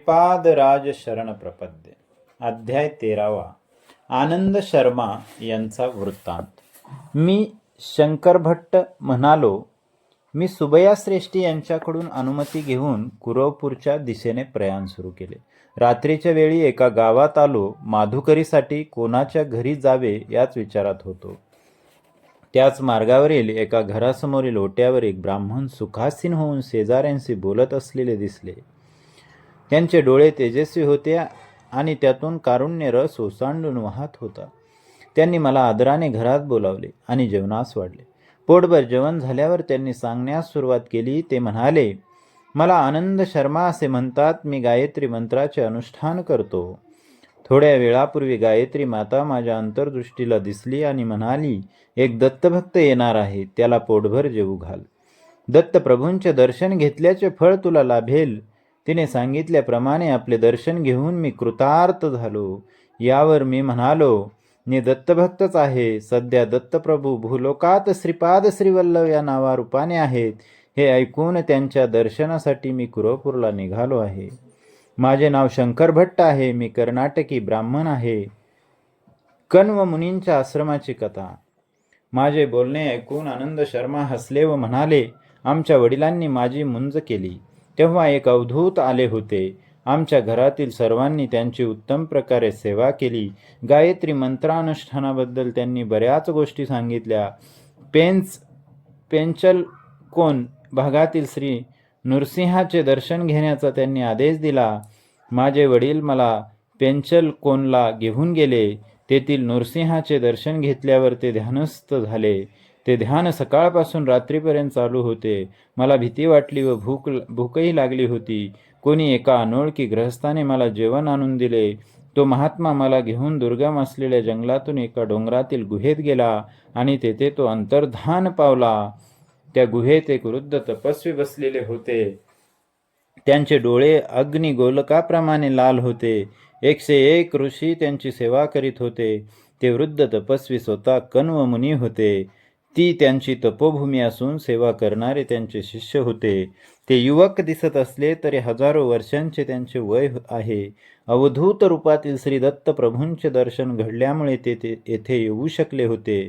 पादराज शरण प्रपद्य. अध्याय 13. आनंद शर्मा यांचा वृत्तांत. मी शंकर भट्ट म्हणालो. मी सुबैया श्रेष्ठी यांच्याकडून अनुमती घेऊन कुरवपूरच्या दिशेने प्रयाण सुरू केले. रात्रीच्या वेळी एका गावात आलो. माधुकरीसाठी कोणाच्या घरी जावे याच विचारात होतो. त्याच मार्गावरील एका घरासमोरील ओट्यावर एक ब्राह्मण सुखासीन होऊन शेजाऱ्यांशी बोलत असलेले दिसले. त्यांचे डोळे तेजस्वी होते आणि त्यातून कारुण्य रस ओसांडून वाहत होता. त्यांनी मला आदराने घरात बोलावले आणि जेवणास वाढले. पोटभर जेवण झाल्यावर त्यांनी सांगण्यास सुरुवात केली. ते म्हणाले, मला आनंद शर्मा असे म्हणतात. मी गायत्री मंत्राचे अनुष्ठान करतो. थोड्या वेळापूर्वी गायत्री माता माझ्या अंतर्दृष्टीला दिसली आणि म्हणाली, एक दत्तभक्त येणार आहे, त्याला पोटभर जेवू घाल. दत्तप्रभूंचे दर्शन घेतल्याचे फळ तुला लाभेल. तिने सांगितल्याप्रमाणे आपले दर्शन घेऊन मी कृतार्थ झालो. यावर मी म्हणालो, मी दत्तभक्तच आहे. सध्या दत्तप्रभू भूलोकात श्रीपाद श्रीवल्लभ या नावारूपाने आहेत. हे ऐकून त्यांच्या दर्शनासाठी मी कुरवपूरला निघालो आहे. माझे नाव शंकर भट्ट आहे. मी कर्नाटकी ब्राह्मण आहे. कण्व मुनींच्या आश्रमाची कथा. माझे बोलणे ऐकून आनंद शर्मा हसले व म्हणाले, आमच्या वडिलांनी माझी मुंज केली तेव्हा एक अवधूत आले होते. आमच्या घरातील सर्वांनी त्यांची उत्तम प्रकारे सेवा केली. गायत्री मंत्रानुष्ठानाबद्दल त्यांनी बऱ्याच गोष्टी सांगितल्या. पेंचलकोन भागातील श्री नृसिंहाचे दर्शन घेण्याचा त्यांनी आदेश दिला. माझे वडील मला पेंचलकोनला घेऊन गेले. तेथील नृसिंहाचे दर्शन घेतल्यावर ते ध्यानस्थ झाले. ते ध्यान सकाळपासून रात्रीपर्यंत चालू होते. मला भीती वाटली व भूकही लागली होती. कोणी एका अनोळखी गृहस्थाने मला जेवण आणून दिले. तो महात्मा मला घेऊन दुर्गम असलेल्या जंगलातून एका डोंगरातील गुहेत गेला आणि तेथे तो अंतर्धान पावला. त्या गुहेत एक वृद्ध तपस्वी बसलेले होते. त्यांचे डोळे अग्निगोलकाप्रमाणे लाल होते. 101 ऋषी त्यांची सेवा करीत होते. ते वृद्ध तपस्वी स्वतः कण्व मुनी होते. ती त्यांची तपोभूमी असून सेवा करणारे त्यांचे शिष्य होते. ते युवक दिसत असले तरी हजारो वर्षांचे त्यांचे वय आहे. अवधूत रूपातील श्री दत्त प्रभूंचे दर्शन घडल्यामुळे ते येथे येऊ शकले होते.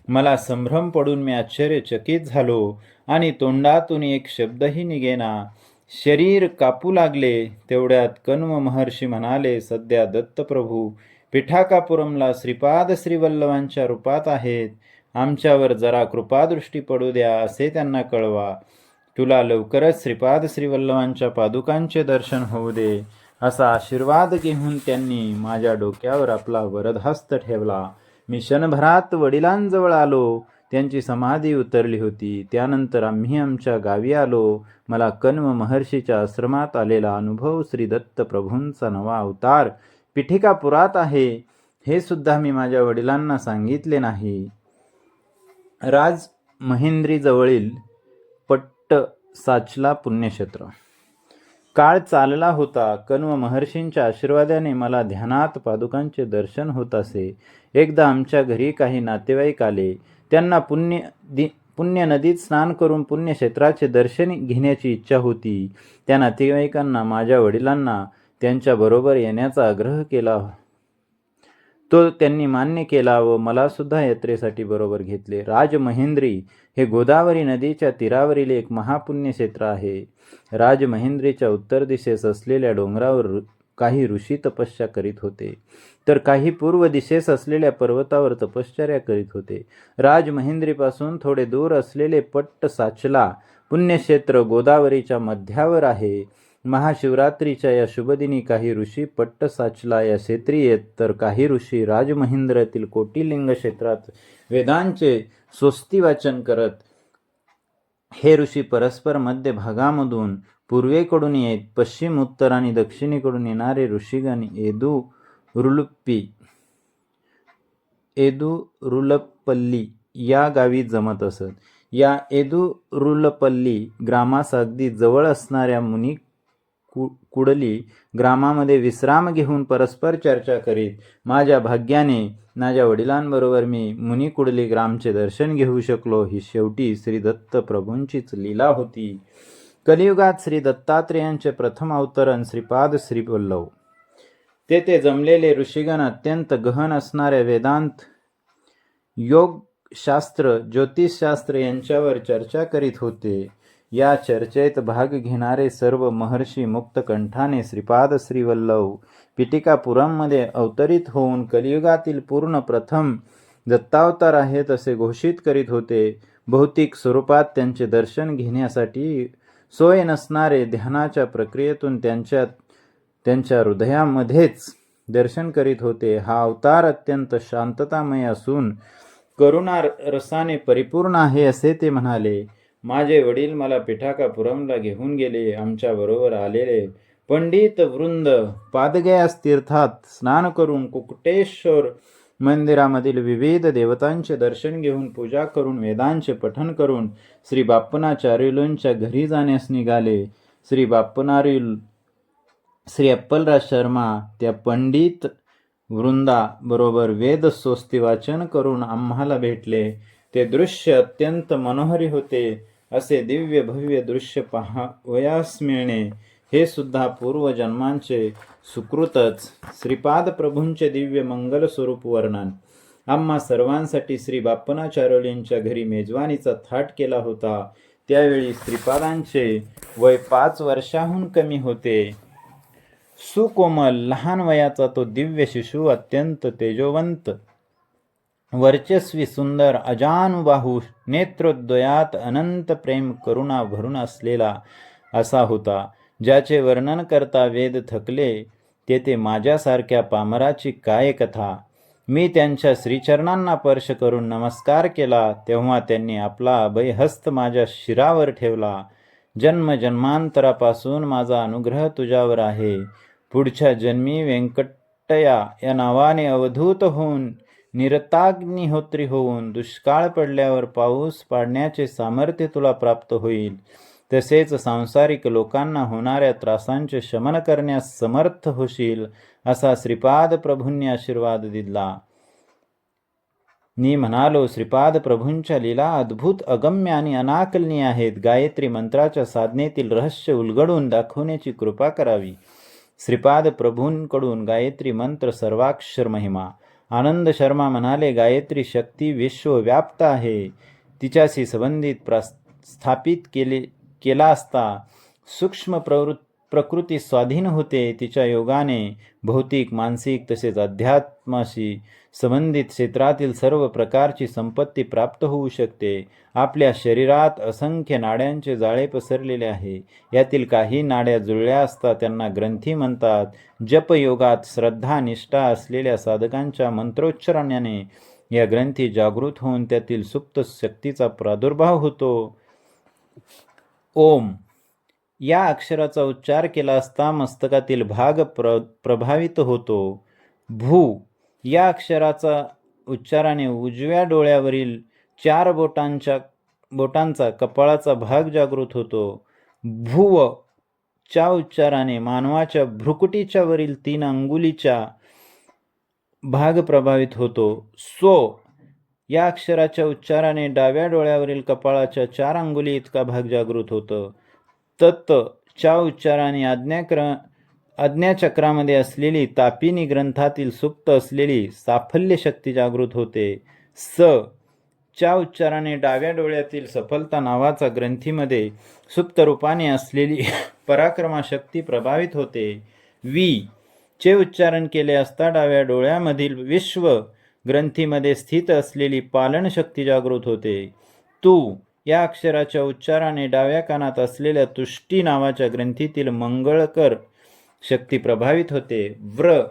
मला संभ्रम पडून मी आश्चर्यचकित झालो आणि तोंडातून एक शब्दही निघेना. शरीर कापू लागले. तेवढ्यात कण्व महर्षी म्हणाले, सध्या दत्तप्रभू पिठाकापुरमला श्रीपाद श्रीवल्लभांच्या रूपात आहेत. आमच्यावर जरा कृपादृष्टी पडू द्या असे त्यांना कळवा. तुला लवकरच श्रीपाद श्रीवल्लभांच्या पादुकांचे दर्शन होऊ दे असा आशीर्वाद घेऊन त्यांनी माझ्या डोक्यावर आपला वरदहस्त ठेवला. मी क्षणभरात वडिलांजवळ आलो. त्यांची समाधी उतरली होती. त्यानंतर आम्ही आमच्या गावी आलो. मला कण्व महर्षीच्या आश्रमात आलेला अनुभव श्री दत्त प्रभूंचा नवा अवतार पिठिकापुरात आहे हे सुद्धा मी माझ्या वडिलांना सांगितले नाही. राज महेंद्री जवळील पट्ट साचला पुण्यक्षेत्र. काळ चालला होता. कण्व महर्षींच्या आशीर्वादाने मला ध्यानात पादुकांचे दर्शन होत असे. एकदा आमच्या घरी काही नातेवाईक आले. त्यांना पुण्य नदीत स्नान करून पुण्यक्षेत्राचे दर्शन घेण्याची इच्छा होती. त्या नातेवाईकांना माझ्या वडिलांना त्यांच्याबरोबर येण्याचा आग्रह केला. तो त्यांनी मान्य केला व मला सुद्धा यात्रेसाठी बरोबर घेतले. राजमहेंद्री हे गोदावरी नदीच्या तीरावरील एक महापुण्यक्षेत्र आहे. राजमहेंद्रीच्या उत्तर दिशेस असलेल्या डोंगरावर काही ऋषी तपस्या करीत होते, तर काही पूर्व दिशेस असलेल्या पर्वतावर तपश्चर्या करीत होते. राजमहेंद्रीपासून थोडे दूर असलेले पट्ट साचला पुण्यक्षेत्र गोदावरीच्या मध्यावर आहे. महाशिवरात्रीच्या या शुभदिनी काही ऋषी पट्ट साचला या क्षेत्री येत, तर काही ऋषी राजमहेंद्रातील कोटिलिंग क्षेत्रात वेदांचे स्वस्ती वाचन करत. हे ऋषी परस्पर मध्य भागामधून पूर्वेकडून येत. पश्चिम, उत्तर आणि दक्षिणेकडून येणारे ऋषीगण एदुरुलपल्ली या गावी जमत असत. या एदुरुलपल्ली ग्रामास अगदी जवळ असणाऱ्या मुनी कुडली ग्रामामध्ये विश्राम घेऊन परस्पर चर्चा करीत. माझ्या भाग्याने माझ्या वडिलांबरोबर मी मुनिकुडली ग्रामचे दर्शन घेऊ शकलो. ही शेवटी श्री दत्त प्रभूंचीच लीला होती. कलियुगात श्री दत्तात्रेयांचे प्रथम अवतरण श्रीपाद श्रीवल्लभ. तेथे जमलेले ऋषीगण अत्यंत गहन असणाऱ्या वेदांत, योगशास्त्र, ज्योतिषशास्त्र यांच्यावर चर्चा करीत होते. या चर्चेत भाग घेणारे सर्व महर्षी मुक्तकंठाने श्रीपाद श्रीवल्लभ पिटिकापुरममध्ये अवतरित होऊन कलियुगातील पूर्ण प्रथम दत्तावतार आहेत असे घोषित करीत होते. भौतिक स्वरूपात त्यांचे दर्शन घेण्यासाठी सोय नसणारे ध्यानाच्या प्रक्रियेतून त्यांच्या हृदयामध्येच दर्शन करीत होते. हा अवतार अत्यंत शांततामय असून करुणा रसाने परिपूर्ण आहे असे ते म्हणाले. माझे वडील मला पिठाकापुरमला घेऊन गेले. आमच्या बरोबर आलेले पंडित वृंद पादगयास तीर्थात स्नान करून कुकुटेश्वर मंदिरामधील विविध देवतांचे दर्शन घेऊन पूजा करून वेदांचे पठण करून श्री बाप्पनाचार्युलूंच्या घरी जाण्यास निघाले. श्री बाप्पनार्युल श्री अप्पलराज शर्मा त्या पंडित वृंदा बरोबर वेद स्वस्ती वाचन करून आम्हाला भेटले. ते दृश्य अत्यंत मनोहरी होते. असे दिव्य भव्य दृश्य पाहावयास मिळणे हे सुद्धा पूर्वजन्मांचे सुकृतच. श्रीपाद प्रभूंचे दिव्य मंगल स्वरूप वर्णन. आम्हा सर्वांसाठी श्री बाप्पनाचार्युलींच्या घरी मेजवानीचा थाट केला होता. त्यावेळी श्रीपादांचे वय 5 वर्षाहून कमी होते. सुकोमल लहान वयाचा तो दिव्य शिशु अत्यंत तेजोवंत, वर्चस्वी, सुंदर, अजानुबाहू, नेत्रोद्वयात अनंत प्रेम करुणा भरून असलेला असा होता, ज्याचे वर्णन करता वेद थकले. तेथे माझ्यासारख्या पामराची काय कथा. मी त्यांच्या श्रीचरणांना स्पर्श करून नमस्कार केला तेव्हा त्यांनी आपला अभयहस्त माझ्या शिरावर ठेवला. जन्मजन्मांतरापासून माझा अनुग्रह तुझ्यावर आहे. पुढच्या जन्मी व्यंकटया या नावाने अवधूत होऊन, निरताग्निहोत्री होऊन, दुष्काळ पडल्यावर पाऊस पाडण्याचे सामर्थ्य तुला प्राप्त होईल. तसेच सांसारिक लोकांना होणाऱ्या त्रासांचे शमन करण्यास समर्थ होशील असा श्रीपाद प्रभूंनी आशीर्वाद दिला. मी म्हणालो, श्रीपाद प्रभूंच्या लीला अद्भुत, अगम्य आणि अनाकलनीय आहेत. गायत्री मंत्राच्या साधनेतील रहस्य उलगडून दाखवण्याची कृपा करावी. श्रीपाद प्रभूंकडून गायत्री मंत्र सर्वाक्षर महिमा. आनंद शर्मा म्हणाले, गायत्री शक्ती विश्वव्याप्त आहे. तिच्याशी संबंधित प्रस्थापित केला असता सूक्ष्म प्रकृती स्वाधीन होते. तिच्या योगाने भौतिक, मानसिक तसेच अध्यात्माशी संबंधित क्षेत्रातील सर्व प्रकारची संपत्ती प्राप्त होऊ शकते. आपल्या शरीरात असंख्य नाड्यांचे जाळे पसरलेले आहे. यातील काही नाड्या जुळल्या असता त्यांना ग्रंथी म्हणतात. जपयोगात श्रद्धा निष्ठा असलेल्या साधकांच्या मंत्रोच्चारणाने या ग्रंथी जागृत होऊन त्यातील सुप्त शक्तीचा प्रादुर्भाव होतो. ओम या अक्षराचा उच्चार केला असता मस्तकातील भाग प्रभावित होतो. भू या अक्षराचा उच्चाराने उजव्या डोळ्यावरील 4 बोटांचा कपाळाचा भाग जागृत होतो. भुव च्या उच्चाराने मानवाच्या भ्रुकुटीच्या वरील 3 अंगुलीचा भाग प्रभावित होतो. सो या अक्षराच्या उच्चाराने डाव्या डोळ्यावरील कपाळाच्या 4 अंगुली इतका भाग जागृत होतो. तत् च्या उच्चाराने आज्ञाचक्रामध्ये असलेली तापिनी ग्रंथातील सुप्त असलेली साफल्य शक्ती जागृत होते. स च्या उच्चाराने डाव्या डोळ्यातील सफलता नावाचा ग्रंथीमध्ये सुप्त रूपाने असलेली पराक्रमा शक्ती प्रभावित होते. वी चे उच्चारण केले असता डाव्या डोळ्यामधील विश्व ग्रंथीमध्ये स्थित असलेली पालन शक्ती जागृत होते. तू या अक्षराच्या उच्चाराने डाव्या कानात असलेल्या तुष्टी नावाच्या ग्रंथीतील मंगळकर शक्ती प्रभावित होते. व्र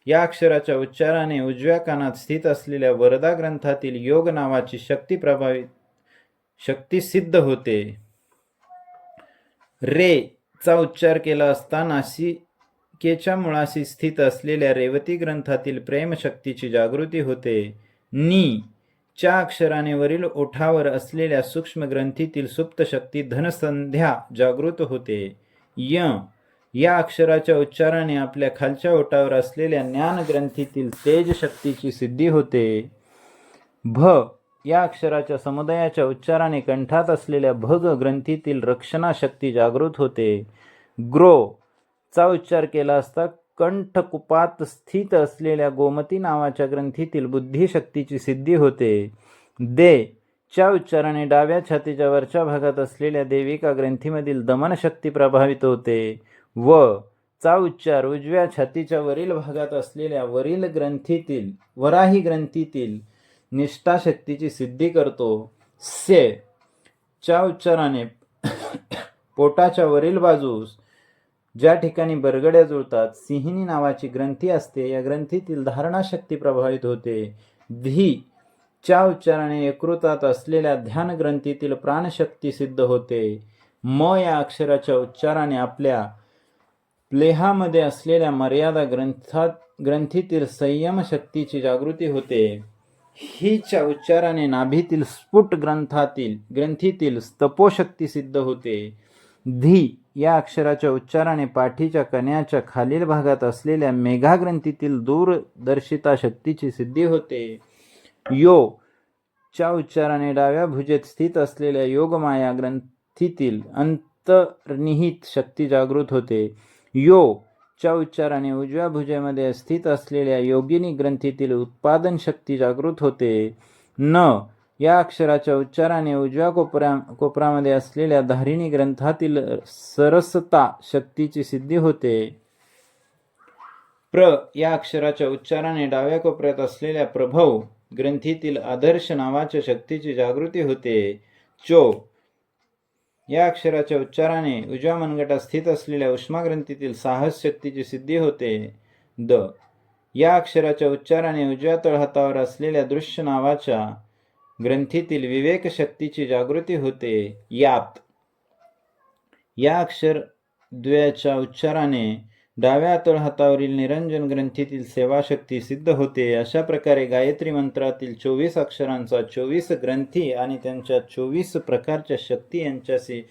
या अक्षराच्या उच्चाराने उजव्या कानात स्थित असलेल्या वरदा ग्रंथातील योग नावाची शक्ती सिद्ध होते. रे चा उच्चार केला असता नासिकेच्या मुळाशी स्थित असलेल्या रेवती ग्रंथातील प्रेम शक्तीची जागृती होते. नी च्या अक्षराने वरील ओठावर असलेल्या सूक्ष्म ग्रंथीतील सुप्त शक्ती धनसंध्या जागृत होते. य या अक्षराच्या उच्चाराने आपल्या खालच्या ओठावर असलेल्या ज्ञान ग्रंथीतील तेज शक्तीची सिद्धी होते. भ या अक्षराच्या समुदायाच्या उच्चाराने कंठात असलेल्या भग ग्रंथीतील रक्षणा शक्ती जागृत होते. ग्रो चा उच्चार केला असता कंठकुपात स्थित असलेल्या गोमती नावाच्या ग्रंथीतील बुद्धिशक्तीची सिद्धी होते. दे च्या उच्चाराने डाव्या छातीच्या वरच्या भागात असलेल्या देविका ग्रंथीमधील दमनशक्ती प्रभावित होते. व चा उच्चार उजव्या छातीच्या वरील भागात असलेल्या वराही ग्रंथीतील निष्ठाशक्तीची सिद्धी करतो. से च्या उच्चाराने पोटाच्या वरील बाजूस ज्या ठिकाणी बरगड्या जुळतात सिंहिणी नावाची ग्रंथी असते, या ग्रंथीतील धारणाशक्ती प्रभावित होते. धी च्या उच्चाराने यकृतात असलेल्या ध्यान ग्रंथीतील प्राणशक्ती सिद्ध होते. म या अक्षराच्या उच्चाराने आपल्या प्लेहामध्ये असलेल्या मर्यादा ग्रंथीतील संयम शक्तीची जागृती होते. ही च्या उच्चाराने नाभीतील स्फुट ग्रंथीतील तपोशक्ती सिद्ध होते. धी या अक्षराच्या उच्चाराने पाठीच्या कण्याच्या खालील भागात असलेल्या मेघा ग्रंथीतील दूरदर्शिता शक्तीची सिद्धी होते. यो च्या उच्चाराने डाव्या भुजेत स्थित असलेल्या योगमाया ग्रंथीतील अंतर्निहित शक्ती जागृत होते. यो च्या उच्चाराने उजव्या भुजेमध्ये स्थित असलेल्या योगिनी ग्रंथीतील उत्पादन शक्ती जागृत होते. न या अक्षराच्या उच्चाराने उजव्या कोपरामध्ये असलेल्या धारिणी ग्रंथातील सरसता शक्तीची सिद्धी होते. प्र या अक्षराच्या उच्चाराने डाव्या कोपऱ्यात असलेल्या प्रभव ग्रंथीतील आदर्श नावाच्या शक्तीची जागृती होते. चो या अक्षराच्या उच्चाराने उजव्या मनगटात स्थित असलेल्या उष्मा ग्रंथीतील साहस शक्तीची सिद्धी होते. द या अक्षराच्या उच्चाराने उजव्या तळहातावर असलेल्या दृश्य नावाच्या ग्रंथीतील विवेक शक्तीची जागृती होते. यात या अक्षर द्वयाच्या उच्चाराने डाव्या तळहातावरील निरंजन ग्रंथीतील सेवाशक्ती सिद्ध होते. अशा प्रकारे गायत्री मंत्रातील 24 अक्षरांचा 24 ग्रंथी आणि त्यांच्या 24 प्रकारच्या शक्ती यांच्याशी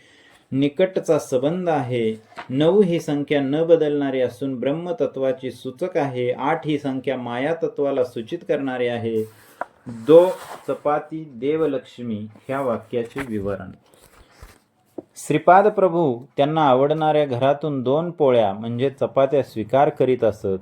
निकटचा संबंध आहे. 9 ही संख्या न बदलणारी असून ब्रह्मतत्वाची सूचक आहे. 8 ही संख्या माया तत्वाला सूचित करणारी आहे. दो चपाती देवलक्ष्मी ह्या वाक्याचे विवरण. श्रीपाद प्रभू त्यांना आवडणाऱ्या घरातून 2 पोळ्या म्हणजे चपात्या स्वीकार करीत असत.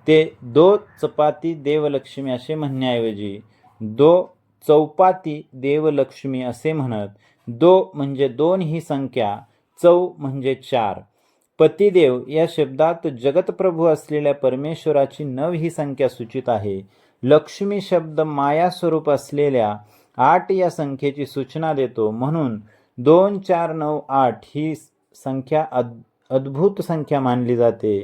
ते दो चपाती देवलक्ष्मी असे म्हणण्याऐवजी दो चौपाती देवलक्ष्मी असे म्हणत. दो म्हणजे 2 ही संख्या, चौ म्हणजे 4. पतिदेव या शब्दात जगतप्रभू असलेल्या परमेश्वराची 9 ही संख्या सूचित आहे. लक्ष्मी शब्द माया स्वरूप असलेल्या 8 या संख्येची सूचना देतो. म्हणून 2, 4, 9, 8 ही संख्या अद्भुत संख्या मानली जाते.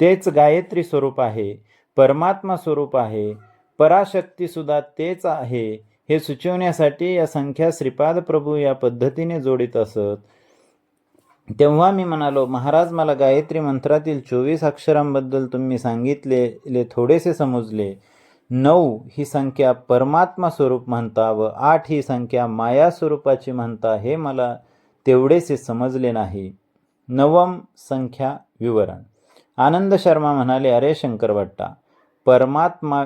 तेच गायत्री स्वरूप आहे, परमात्मा स्वरूप आहे, पराशक्ती सुद्धा तेच आहे हे सुचवण्यासाठी या संख्या श्रीपाद प्रभू या पद्धतीने जोडित असत. तेव्हा मी म्हणालो, महाराज मला गायत्री मंत्रातील 24 अक्षरांबद्दल तुम्ही सांगितलेले थोडेसे समजले. 9 ही संख्या परमात्मा स्वरूप म्हणता व 8 ही संख्या माया स्वरूपाची म्हणता हे मला तेवढेसे समजले नाही. 9व संख्या विवरण. आनंद शर्मा म्हणाले, अरे शंकरभट्टा, परमात्मा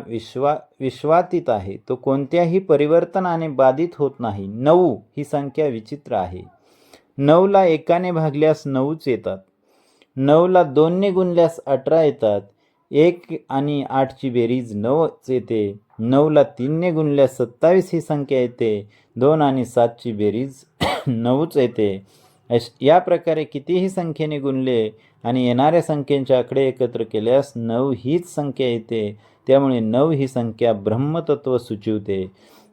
विश्वातीत आहे. तो कोणत्याही परिवर्तनाने बाधित होत नाही. 9 ही संख्या विचित्र आहे. 9ला 1ने भागल्यास 9च येतात. 9ला 2ने गुणल्यास 18 येतात. 1 आणि 8ची बेरीज 9च येते. 9ला 3ने गुणल्यास 27 ही संख्या येते. 2 आणि 7ची बेरीज 9च येते. या प्रकारे कितीही संख्येने गुणले आणि येणाऱ्या संख्येचे आकडे एकत्र केल्यास 9 हीच संख्या येते. त्यामुळे 9 ही संख्या ब्रह्मतत्व सुचवते.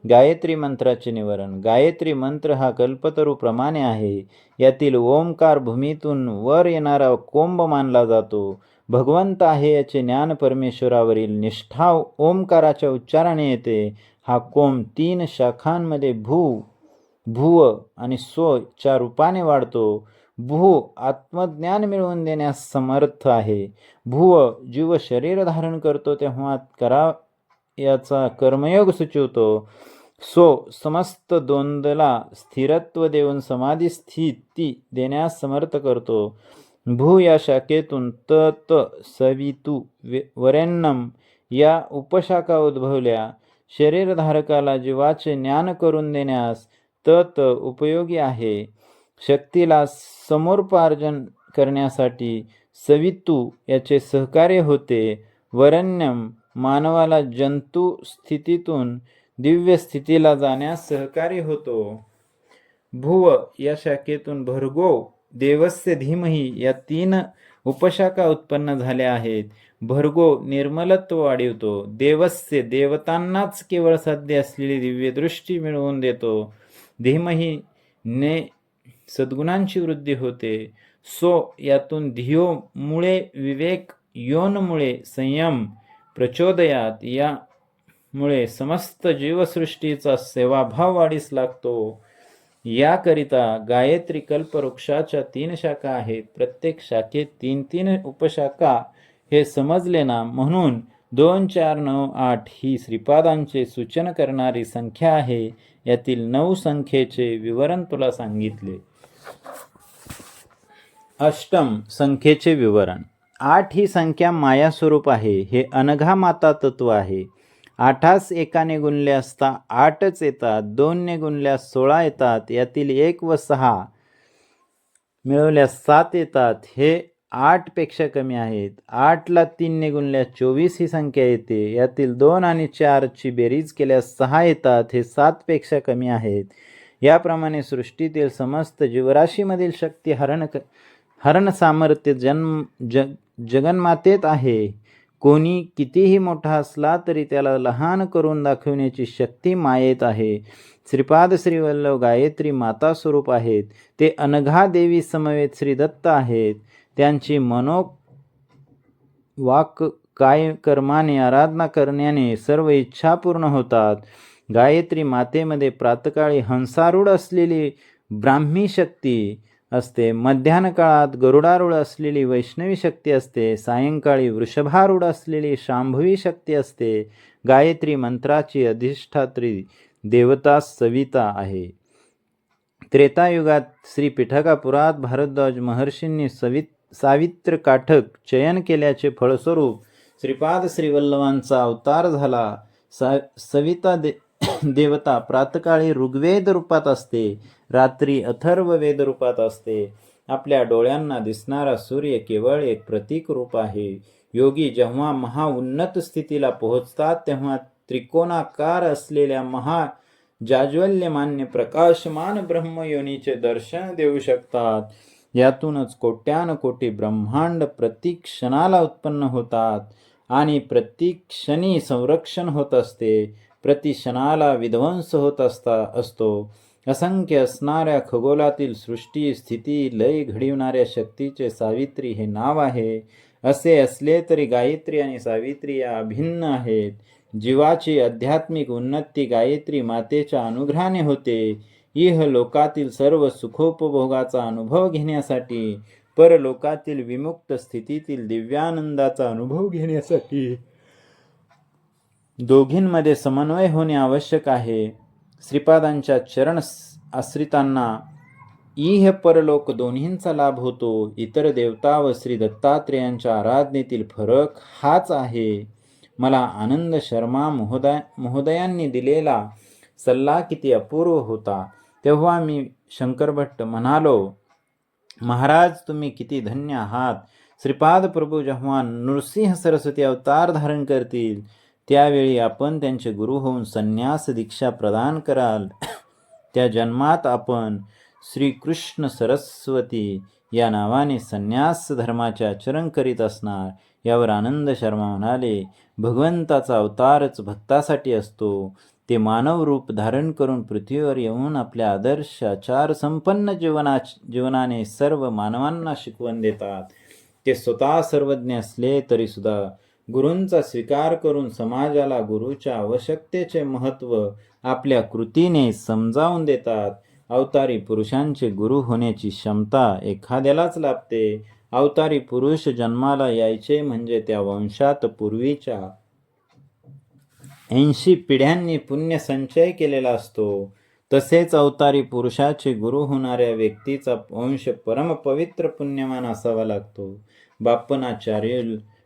गायत्री मंत्राचे निवरण. गायत्री मंत्र हा कल्पतरूप्रमाणे आहे. यातील ओंकार भूमीतून वर येणारा कोंब मानला जातो. भगवंत आहे याचे ज्ञान परमेश्वरावरील निष्ठा ओंकाराच्या उच्चाराने येते. हा कोंब 3 शाखांमध्ये भुव आणि स्व च्या रूपाने वाढतो. भू आत्मज्ञान मिळवून देण्यास समर्थ आहे. भुव जीव शरीर धारण करतो तेव्हा याचा कर्मयोग सुचवतो. सो समस्त द्वंद्वला स्थिरत्व देऊन समाधी स्थिती देण्यास समर्थ करतो. भू या शाखेतून त सवितू वरेण्यम या उपशाखा उद्भवल्या. शरीरधारकाला जीवाचे ज्ञान करून देण्यास तत उपयोगी आहे. शक्तीला समोपार्जन करण्यासाठी सवितू याचे सहकार्य होते. वरण्यम मानवाला जंतू स्थितीतून दिव्य स्थितीला जाण्यास सहकार्य होतो. भुव या शाखेतून भर्गो, देवस्य धीमही या 3 उपशाखा उत्पन्न झाल्या आहेत. भर्गो निर्मलत्व वाढवतो. देवस्य देवतांनाच केवळ साध्य असलेली दिव्य दृष्टी मिळवून देतो. धीमही ने सद्गुणांची वृद्धी होते. सो यातून धियो मुळे विवेक, योन मुळे संयम, प्रचोदयात यामुळे समस्त जीवसृष्टीचा सेवाभाव वाढीस लागतो. याकरिता गायत्री कल्पवृक्षाच्या 3 शाखा आहेत. प्रत्येक शाखेत 3 उपशाखा हे समजले ना, म्हणून 2, 4, 9, 8 ही श्रीपादांचे सूचन करणारी संख्या आहे. यातील 9 संख्येचे विवरण तुला सांगितले. अष्टम संख्येचे विवरण. 8 ही संख्या माया स्वरूप आहे. हे अनघा माता तत्व आहे. 8 एकाने गुणले असता 8च येतात. 2ने गुणल्यास 16 येतात. यातील 1 व 6 मिळवल्यास 7 येतात. हे 8 पेक्षा कमी आहेत. 8ला 3ने गुणल्यास 24 ही संख्या येते. यातील 2 आणि 4 ची बेरीज केल्यास 6 येतात. हे 7 पेक्षा कमी आहेत. याप्रमाणे सृष्टीतील समस्त जीवराशीमधील शक्ती हरण सामर्थ्य जगन्मातेत आहे. कोणी कितीही मोठा असला तरी त्याला लहान करून दाखवण्याची शक्ती मायेत आहे. श्रीपाद श्रीवल्लभ गायत्री माता स्वरूप आहेत. ते अनघा देवी समवेत श्री दत्त आहेत. त्यांची वाक काय कर्माने आराधना करण्याने सर्व इच्छा पूर्ण होतात. गायत्री मातेमध्ये प्रातकाळी हंसारूढ असलेली ब्राह्मी शक्ती असते. मध्यान्ह काळात गरुडारूढ असलेली वैष्णवी शक्ती असते. सायंकाळी वृषभारूढ असलेली शांभवी शक्ती असते. गायत्री मंत्राची अधिष्ठात्री देवता सविता आहे. त्रेतायुगात श्री पिठकापुरात भारद्वाज महर्षींनी सावित्र काठक चयन केल्याचे फळस्वरूप श्रीपाद श्रीवल्लभांचा अवतार झाला. सविता देवता प्रातकाळी ऋग्वेद रूपात असते. रात्री अथर्व वेद रूपात असते. आपल्या डोळ्यांना दिसणारा सूर्य केवळ एक प्रतीक रूप आहे. योगी जेव्हा महाउन्नत स्थितीला पोहोचतात तेव्हा त्रिकोणाकार असलेल्या जाज्वल्यमान्य प्रकाशमान ब्रह्मयोनीचे दर्शन देऊ शकतात. यातूनच कोट्यानकोटी ब्रह्मांड प्रत्येक क्षणाला उत्पन्न होतात आणि प्रत्येक क्षणी संरक्षण होत असते. प्रति क्षणाला विध्वंस होत असतो. असंख्य असणाऱ्या खगोलातील सृष्टी स्थिती लय घडविणाऱ्या शक्तीचे सावित्री हे नाव आहे. असे असले तरी गायत्री आणि सावित्री या अभिन्न आहेत. जीवाची आध्यात्मिक उन्नती गायत्री मातेच्या अनुग्रहाने होते. इह लोकातील सर्व सुखोपभोगाचा अनुभव घेण्यासाठी, परलोकातील विमुक्त स्थितीतील दिव्यानंदाचा अनुभव घेण्यासाठी दोघींमध्ये समन्वय होणे आवश्यक आहे. श्रीपादांच्या चरण आश्रितांना इह परलोक दोन्हींचा लाभ होतो. इतर देवता व श्री दत्तात्रेयांच्या आराधनेतील फरक हाच आहे. मला आनंद शर्मा महोदयांनी दिलेला सल्ला किती अपूर्व होता. तेव्हा मी शंकरभट्ट म्हणालो, महाराज तुम्ही किती धन्य आहात. श्रीपाद प्रभू जेव्हा नृसिंह सरस्वती अवतार धारण करतील त्यावेळी आपण त्यांचे गुरु होऊन संन्यास दीक्षा प्रदान कराल. त्या जन्मात आपण श्रीकृष्ण सरस्वती या नावाने संन्यास धर्माचे आचरण करीत असणार. यावर आनंद शर्मा म्हणाले, भगवंताचा अवतारच भक्तासाठी असतो. ते मानव रूप धारण करून पृथ्वीवर येऊन आपल्या आदर्श आचार संपन्न जीवनाने सर्व मानवांना शिकवण देतात. ते स्वतः सर्वज्ञ असले तरी सुद्धा गुरूंचा स्वीकार करून समाजाला गुरुच्या आवश्यकतेचे महत्त्व आपल्या कृतीने समजावून देतात. अवतारी पुरुषांचे गुरु होण्याची क्षमता एखाद्यालाच लाभते. अवतारी पुरुष जन्माला यायचे म्हणजे त्या वंशात पूर्वीच्या 80 पिढ्यांनी पुण्य संचय केलेला असतो. तसेच अवतारी पुरुषाचे गुरु होणाऱ्या व्यक्तीचा वंश परमपवित्र पुण्यवान असावा लागतो. बाप्पनाचार्य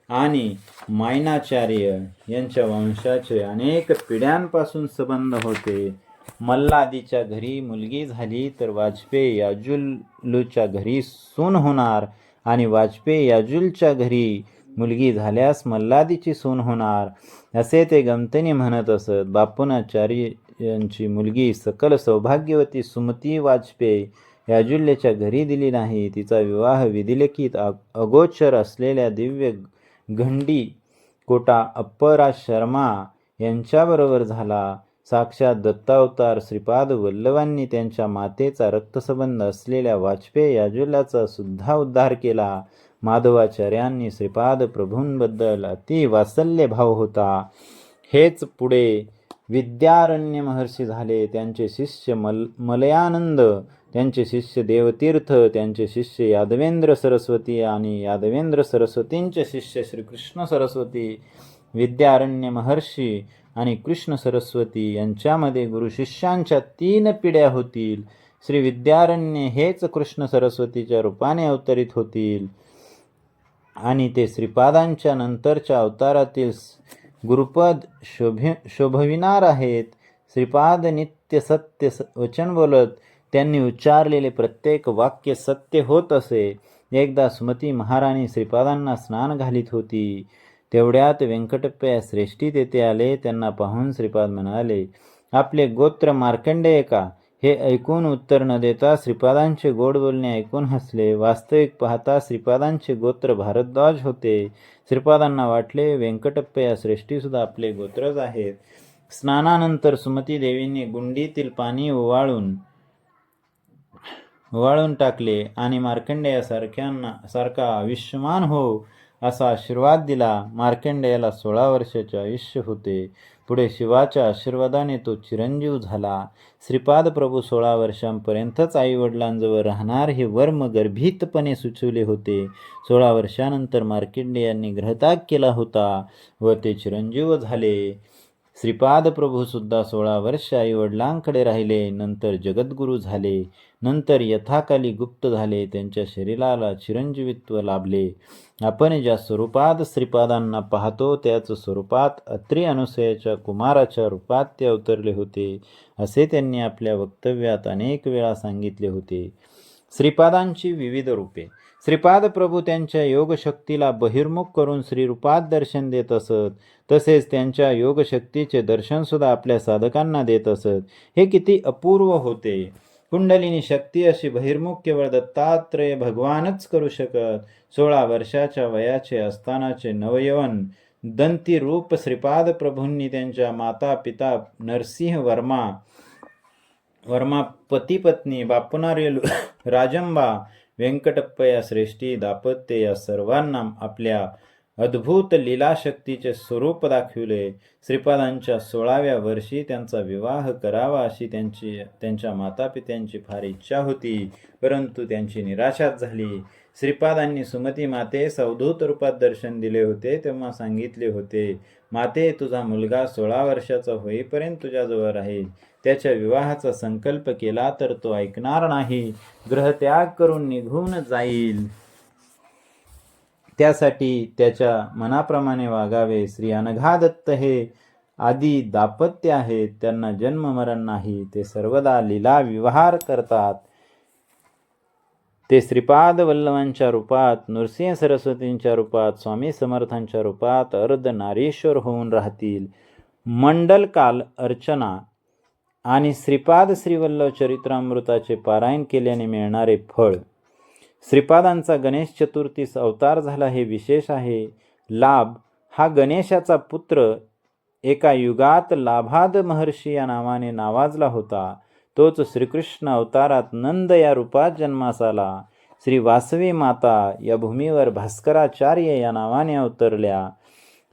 आणि मायनाचार्य यांच्या वंशाचे अनेक पिढ्यांपासून संबंध होते. मल्लादीच्या घरी मुलगी झाली तर वाजपेयी याजुलच्या घरी सून होणार आणि वाजपेयी याजुलच्या घरी मुलगी झाल्यास मल्लादीची सून होणार, असे ते गमतीने म्हणत असत. बापूनाचार्य यांची मुलगी सकल सौभाग्यवती सुमती वाजपेयी याजुल्यच्या घरी दिली नाही. तिचा विवाह विधिलिखित अगोचर असलेल्या दिव्य गंडी कोटा अप्पराज शर्मा यांच्याबरोबर झाला. साक्षात दत्तावतार श्रीपाद वल्लभांनी त्यांच्या मातेचा रक्तसंबंध असलेल्या वाजपेयी याजुल्याचा सुद्धा उद्धार केला. माधवाचार्यांनी श्रीपाद प्रभूंबद्दल अति वात्सल्य भाव होता. हेच पुढे विद्यारण्य महर्षी झाले. त्यांचे शिष्य मलयानंद, त्यांचे शिष्य देवतीर्थ, त्यांचे शिष्य यादवेंद्र सरस्वती आणि यादवेंद्र सरस्वतींचे शिष्य श्रीकृष्ण सरस्वती. विद्यारण्य महर्षी आणि कृष्ण सरस्वती यांच्यामध्ये गुरु शिष्यांच्या 3 पिढ्या होतील. श्री विद्यारण्य हेच कृष्ण सरस्वतीच्या रूपाने अवतरित होतील आणि ते श्रीपादांच्या नंतरच्या अवतारातील गुरुपद शोभविणार आहेत. श्रीपाद नित्य सत्य वचन बोलत. त्यांनी उच्चारलेले प्रत्येक वाक्य सत्य होत असे. एकदा सुमती महाराणी श्रीपादांना स्नान घालीत होती. तेवढ्यात व्यंकटप्पया श्रेष्ठी तेथे आले. त्यांना पाहून श्रीपाद म्हणाले, आपले गोत्र मार्कंडेय का? हे ऐकून उत्तर न देता श्रीपादांचे गोड बोलणे ऐकून हसले. वास्तविक पाहता श्रीपादांचे गोत्र भारद्वाज होते. श्रीपादांना वाटले व्यंकटप्पया श्रेष्ठी सुद्धा आपले गोत्रच आहेत. स्नानानंतर सुमती देवींनी गुंडीतील पाणी ओवाळून टाकले आणि मार्कंडेयासारखा आयुष्यमान हो असा आशीर्वाद दिला. मार्कंडेयाला 16 वर्षाचे आयुष्य होते. पुढे शिवाच्या आशीर्वादाने तो चिरंजीव झाला. श्रीपाद प्रभू 16 वर्षांपर्यंतच आईवडिलांजवळ राहणार हे वर्म गर्भितपणे सुचवले होते. 16 वर्षानंतर मार्कंडेयांनी ग्रहत्याग केला होता व ते चिरंजीव झाले. श्रीपाद प्रभू सुद्धा 16 वर्ष आईवडिलांकडे राहिले. नंतर जगद्गुरू झाले. नंतर यथाकाली गुप्त झाले. त्यांच्या शरीराला चिरंजीवित्व लाभले. आपण ज्या स्वरूपात श्रीपादांना पाहतो त्याच स्वरूपात अत्री अनुसयाच्या कुमाराच्या रूपात ते अवतरले होते, असे त्यांनी आपल्या वक्तव्यात अनेक वेळा सांगितले होते. श्रीपादांची विविध रूपे. श्रीपाद प्रभू त्यांच्या योगशक्तीला बहिर्मुख करून श्रीरूपात दर्शन देत असत. तसेच त्यांच्या योगशक्तीचे दर्शन सुद्धा आपल्या साधकांना देत असत. हे किती अपूर्व होते. कुंडलिनी शक्ती अशी बहिर्मुख केवळ दत्तात्रय भगवानच करू शकत. 16 वर्षाच्या वयाचे असतानाचे नवयवन दंती रूप श्रीपाद प्रभूंनी त्यांच्या माता पिता नरसिंह वर्मा पती पत्नी बापूनार्य राजंबा व्यंकटप्पया श्रेष्ठी दाम्पत्य या सर्वांना आपल्या अद्भुत लीलाशक्तीचे स्वरूप दाखविले. श्रीपादांच्या 16व्या वर्षी त्यांचा विवाह करावा अशी त्यांच्या मातापित्यांची फार इच्छा होती, परंतु त्यांची निराशाच झाली. श्रीपादांनी सुमती मातेस अवधूत रूपात दर्शन दिले होते. तेव्हा सांगितले होते, माते, तुझा मुलगा 16 वर्षाचा होईपर्यंत तुझ्याजवळ राहील. त्याच्या विवाहाचा संकल्प केला तर तो ऐकणार नाही, ग्रहत्याग करून निघून जाईल. त्यासाठी त्याच्या मनाप्रमाणे वागावे. श्री अनघादत्त हे आदी दाम्पत्य आहेत. त्यांना जन्म मरण नाही. ते सर्वदा लीला विहार करतात. ते श्रीपाद वल्लभांच्या रूपात, नृसिंह सरस्वतींच्या रूपात, स्वामी समर्थांच्या रूपात अर्धनारीश्वर होऊन राहतील. मंडलकाल अर्चना आणि श्रीपाद श्रीवल्लभ चरित्रामृताचे पारायण केल्याने मिळणारे फळ. श्रीपादांचा गणेश चतुर्थीस अवतार झाला हे विशेष आहे. लाभ हा गणेशाचा पुत्र एका युगात लाभाद महर्षी या नावाने नावाजला होता. तोच श्रीकृष्ण अवतारात नंद या रूपात जन्मास आला. श्री वासवी माता या भूमीवर भास्कराचार्य या नावाने अवतरल्या.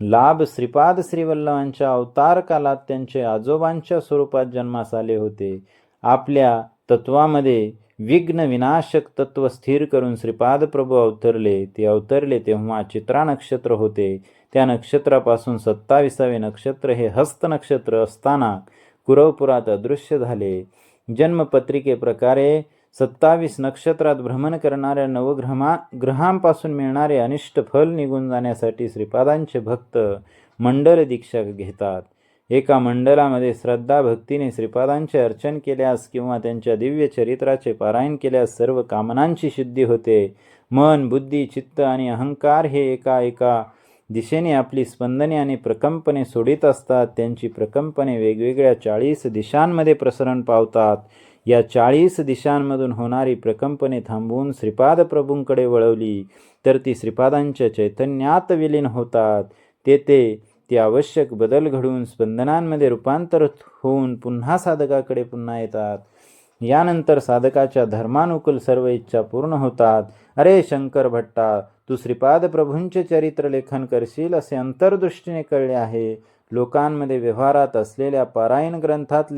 लाभ श्रीपाद श्रीवल्लभांच्या अवतार कालात त्यांचे आजोबांच्या स्वरूपात जन्मास आले होते. आपल्या तत्वामध्ये विघ्न विनाशक तत्व स्थिर करून श्रीपाद प्रभू अवतरले. ते अवतरले तेव्हा चित्रा नक्षत्र होते. त्या नक्षत्रापासून 27वे नक्षत्र हे हस्त नक्षत्र असताना कुरवपुरात अदृश्य झाले. जन्मपत्रिके प्रकारे 27 नक्षत्रात भ्रमण करणाऱ्या ग्रहांपासून मिळणारे अनिष्ट फल निघून जाण्यासाठी श्रीपादांचे भक्त मंडल दीक्षा घेतात. एका मंडलामध्ये श्रद्धा भक्तीने श्रीपादांचे अर्चन केल्यास किंवा त्यांच्या दिव्य चरित्राचे पारायण केल्यास सर्व कामनांची सिद्धी होते. मन, बुद्धी, चित्त आणि अहंकार हे एका दिशेने आपली स्पंदने आणि प्रकंपने सोडित असतात. त्यांची प्रकंपने वेगवेगळ्या 40 दिशांमध्ये प्रसरण पावतात. या 40 दिशांमधून होणारी प्रकंपने थांबवून श्रीपाद प्रभूंकडे वळवली तर ती श्रीपादांच्या चैतन्यात विलीन होतात. ते आवश्यक बदल घडून स्पंदनांमध्ये रूपांतर होऊन पुन्हा साधकाकडे पुन्हा येतात. यानंतर साधकाच्या धर्मानुकूल सर्व इच्छा पूर्ण होतात. अरे शंकर भट्टा, तू श्रीपाद प्रभूंचे चरित्र लेखन करशील असे अंतर्दृष्टीने कळले आहे. लोकांमध्ये व्यवहारात असलेल्या पारायण ग्रंथात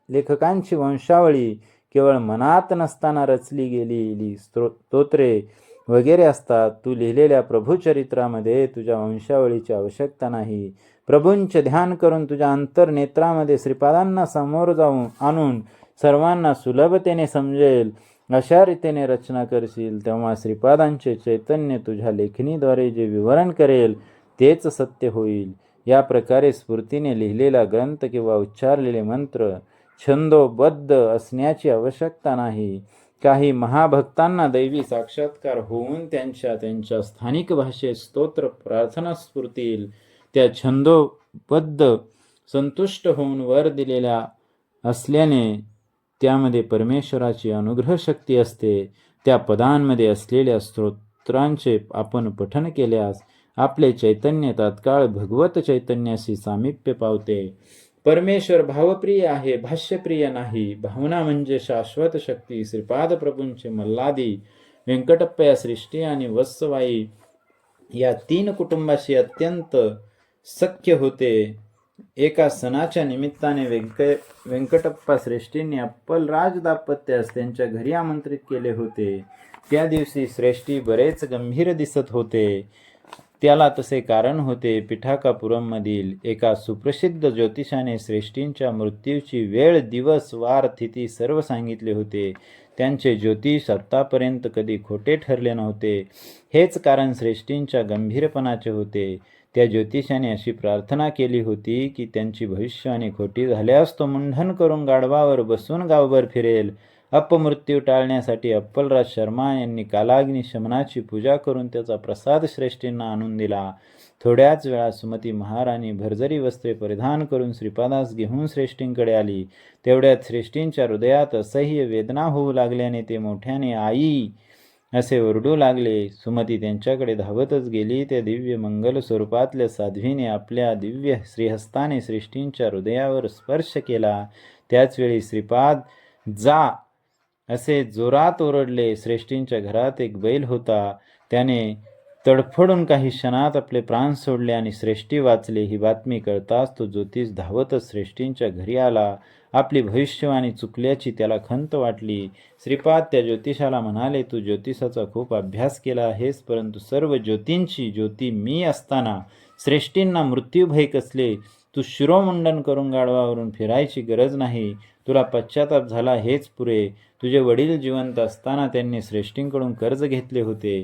लेखकांची वंशावळी केवळ मनात नसताना रचली गेलेली स्तोत्रे वगैरे असतात. तू लिहिलेल्या प्रभुचरित्रामध्ये तुझ्या वंशावळीची आवश्यकता नाही. प्रभूंचे ध्यान करून तुझ्या अंतर्नेत्रामध्ये श्रीपादांना समोर आणून सर्वांना सुलभतेने समजेल अशा रीतीने रचना करशील तेव्हा श्रीपादांचे चैतन्य तुझ्या लेखणीद्वारे जे विवरण करेल तेच सत्य होईल. या प्रकारे स्फूर्तीने लिहिलेला ग्रंथ किंवा उच्चारलेले मंत्र छंदोबद्ध असण्याची आवश्यकता नाही. काही महाभक्तांना दैवी साक्षात्कार होऊन त्यांच्या स्थानिक भाषेत स्तोत्र प्रार्थना स्फुरतील. त्या छंदोबद्ध संतुष्ट होऊन वर दिलेल्या असल्याने त्यामध्ये परमेश्वराची अनुग्रह शक्ती असते. त्या पदांमध्ये असलेल्या स्तोत्रांचे आपण पठन केल्यास आपले चैतन्य तात्काळ भगवत चैतन्याशी सामिप्य पावते. परमेश्वर भावप्रिय आहे, भाष्यप्रिय नाही. भावना म्हणजे शाश्वत शक्ती. श्रीपाद प्रभूंचे मल्लादी, व्यंकटप्पया सृष्टी आणि वत्सवाई या 3 कुटुंबाशी अत्यंत सख्य होते. एका सणाच्या निमित्ताने व्यंकटप्पा श्रेष्ठींनी अप्पलराज दाम्पत्यास त्यांच्या घरी आमंत्रित केले होते. त्या दिवशी श्रेष्ठी बरेच गंभीर दिसत होते. त्याला तसे कारण होते. पिठाकापुरममधील एका सुप्रसिद्ध ज्योतिषाने श्रेष्ठींच्या मृत्यूची वेळ, दिवस, वार, तिथी सर्व सांगितले होते. त्यांचे ज्योतिष आत्तापर्यंत कधी खोटे ठरले नव्हते. हेच कारण श्रेष्ठींच्या गंभीरपणाचे होते. त्या ज्योतिषाने अशी प्रार्थना केली होती की त्यांची भविष्यवाणी खोटी झाल्यास तो मुंडन करून गाढवावर बसून गावभर फिरेल. अपमृत्यू टाळण्यासाठी अप्पलराज शर्मा यांनी कालाग्नी शमनाची पूजा करून त्याचा प्रसाद श्रेष्ठींना आणून दिला. थोड्याच वेळा सुमती महाराणी भरजरी वस्त्रे परिधान करून श्रीपादास घेऊन श्रेष्ठींकडे आली. तेवढ्यात श्रेष्ठींच्या हृदयात असह्य वेदना होऊ लागल्याने ते मोठ्याने आई असे ओरडू लागले. सुमती त्यांच्याकडे धावतच गेली. त्या दिव्य मंगल स्वरूपातल्या साध्वीने आपल्या दिव्य श्रीहस्ताने श्रेष्ठींच्या हृदयावर स्पर्श केला. त्याचवेळी श्रीपाद जा असे जोरात ओरडले. श्रेष्ठींच्या घरात एक बैल होता. त्याने तडफडून काही क्षणात आपले प्राण सोडले आणि श्रेष्ठी वाचले. ही बातमी कळताच तो ज्योतिष धावतच श्रेष्ठींच्या घरी आला. आपली भविष्यवाणी चुकल्याची त्याला खंत वाटली. श्रीपाद त्या ज्योतिषाला म्हणाले, तू ज्योतिषाचा खूप अभ्यास केला आहेस, परंतु सर्व ज्योतींची ज्योती मी असताना श्रेष्ठींना मृत्यूभय कसले? तू शिरोमुंडन करून गाढवावरून फिरायची गरज नाही. तुला पश्चाताप झाला हेच पुरे. तुझे वडील जिवंत असताना त्यांनी श्रेष्ठींकडून कर्ज घेतले होते.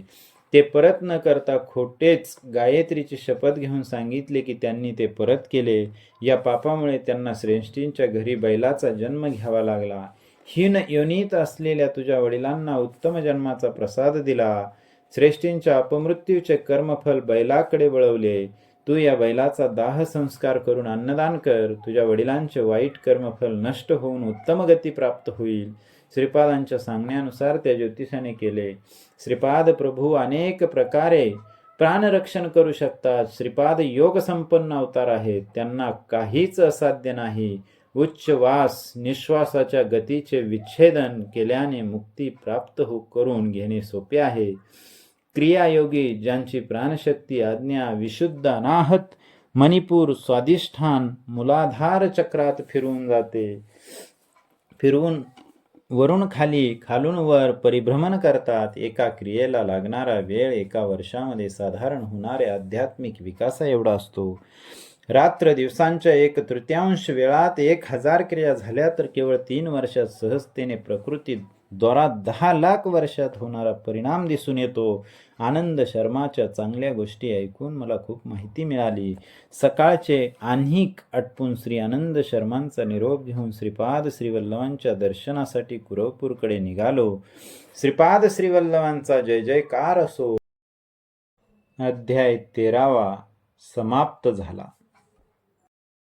ते परत न करता खोटेच गायत्रीची शपथ घेऊन सांगितले की त्यांनी ते परत केले. या पापामुळे त्यांना श्रेष्ठींच्या घरी बैलाचा जन्म घ्यावा लागला. हीन योनीत असलेल्या तुझ्या वडिलांना उत्तम जन्माचा प्रसाद दिला. श्रेष्ठींच्या अपमृत्यूचे कर्मफल बैलाकडे वळवले. तू या बैलाचा दाह संस्कार करून अन्नदान कर. तुझ्या वडिलांचे वाईट कर्मफल नष्ट होऊन उत्तम गती प्राप्त होईल. श्रीपादांच्या सांगण्यानुसार त्या ज्योतिषाने केले. श्रीपाद प्रभू अनेक प्रकारे प्राणरक्षण करू शकतात. श्रीपाद योग संपन्न अवतार आहेत. त्यांना काहीच असाध्य नाही. उच्च निश्वासाच्या गतीचे विच्छेदन केल्याने मुक्ती प्राप्त करून घेणे सोपे आहे. क्रियायोगी ज्यांची प्राणशक्ती आज्ञा विशुद्ध अनाहत मणिपूर स्वादिष्ठान मूलाधार चक्रात फिरून जाते. फिरून वरून खाली, खालून वर परिभ्रमण करतात. एका क्रियेला लागणारा वेळ 1 वर्षामध्ये साधारण होणाऱ्या आध्यात्मिक विकासा एवढा असतो. रात्र दिवसांच्या 1/3 वेळात 1000 क्रिया झाल्या तर केवळ 3 वर्षात सहजतेने प्रकृती द्वारात 10 लाख वर्षात होणारा परिणाम दिसून येतो. आनंद शर्माच्या चांगल्या गोष्टी ऐकून मला खूप माहिती मिळाली. सकाळचे आन्हिक आटपून श्री आनंद शर्मांचा निरोप घेऊन श्रीपाद श्रीवल्लभांच्या दर्शनासाठी कुरवपूरकडे निघालो. श्रीपाद श्रीवल्लभांचा जय जयकार असो. अध्याय 13 समाप्त झाला.